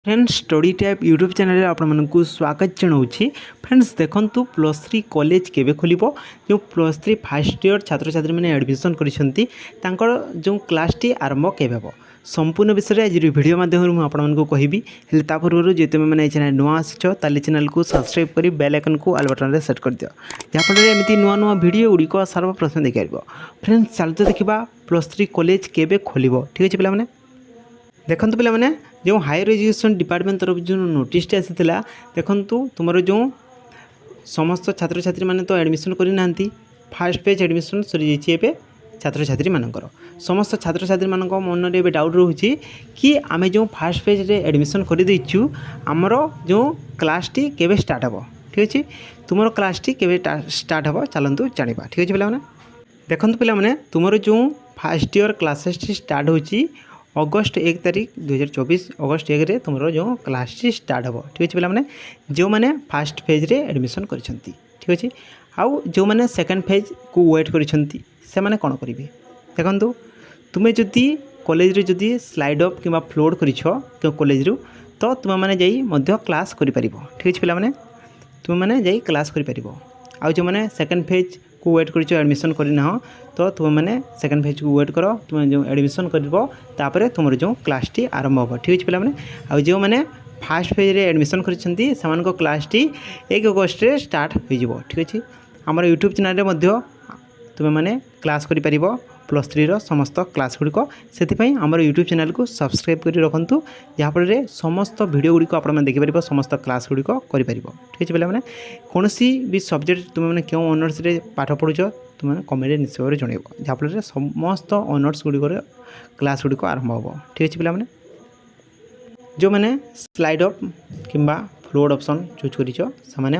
Friends study type YouTube channel आपको स्वागत जनाऊँगी। Friends देखंतु +3 कॉलेज केबे खोलिबो जो +3 फर्स्ट ईयर छात्र छात्री मैंने एडमिशन करिसेंती तांकर जो क्लास टी आरंभ केबे हो संपूर्ण विषय आज वीडियो माध्यम आपको कहबी। हेले ता पूर्व जो तुम मैंने चैनल नुआ आसिछ ताले चैनल को सब्सक्राइब करी बेल आइकन को ऑल बटन रे सेट कर दियो जहाँफल एमती नुआ नुआ वीडियो गुड़िक सर्वप्रथम देखि पारिबो। फ्रेंड्स चलते देखा +3 कॉलेज केबे खोलिबो। ठीक अछि पिला माने देखु पे मैंने जो हायर एजुकेशन डिपार्टमेंट तरफ जो नोटिस आसाला देखु तुम जो समस्त छात्र छात्री मैंने तो एडमिशन करना फास्ट पेज एडमिशन सरी जाइए छात्र छात्री मानकर समस्त छात्र छात्री मान मन में डाउट रोचे कि आम जो फास्ट पेज रे एडमिशन कर देचु आमर जो क्लास टी केबे स्टार्ट हे। ठीक अच्छे तुम क्लास टी केबे स्टार्ट हे चलतु जाना। ठीक अच्छे पे देखु पे तुम जो फास्ट ईयर क्लासेस स्टार्ट होची अगस्ट 1 तारीख 2024 अगस्ट 1 रे तुम जो क्लास स्टार्ट हे। ठीक अच्छे पे जो मैंने फास्ट फेज रे एडमिशन कर। ठीक अच्छे आउ जो मैंने सेकेंड फेज को वेट कर कौन करेंगे देखु तुम्हें जदि कॉलेज रे जदि स्लाइड अप कि फ्लोट कर कॉलेज रू तो तुम मैंने जाई क्लास कर। ठीक अच्छे पे तुम मैंने जाई क्लास कर। आउ जो मैंने सेकेंड फेज को वेट कर एडमिशन करना तो तुम मैंने सेकेंड फेज को वेट कर तुम जो एडमिशन कर तुम जो क्लास टी आरंभ हो। ठीक अच्छे पे आउ जो मैंने फास्ट फेज रे एडमिशन कर क्लास टी 1 अगस्ट रे स्टार्ट हो। ठीक अच्छे आमर यूट्यूब चैनल में तुम मैंने क्लास कर +3 रो समस्त क्लास गुड़िक से आमर यूट्यूब चैनल को सब्सक्राइब कर रखु जहाँफल समस्त वीडियो गुड़िक आप देखिपर समस्त क्लास गुड़िक कर। ठीक अच्छे पे कौन भी सब्जेक्ट तुम मैंने क्यों ऑनर्स रे पाठ पढ़ुच तुम कमेंट निश्चय भाव जनइब जहाँफल समस्त ऑनर्स गुड़िक क्लास गुड़िक आरंभ हो। ठीक अच्छे पे जो मैंने स्लाइड अप कि फ्लोट ऑप्शन चूज कर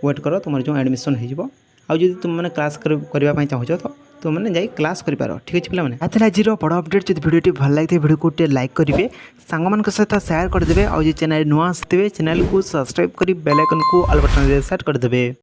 वेट कर तुम जो एडमिशन हो। आउ जब तुम मैंने क्लास करने चाहूँ तो तुम मैंने जाई क्लास कर। ठीक अच्छे पे आज बड़ अपडेट जब वीडियो भल लगे वीडियो को लाइक करेंगे सांग सहित सेयार करदे और चैनल नुआ आसते चैनल को सब्सक्राइब कर बेल आइकन को ऑल बटन रे सेट करदे।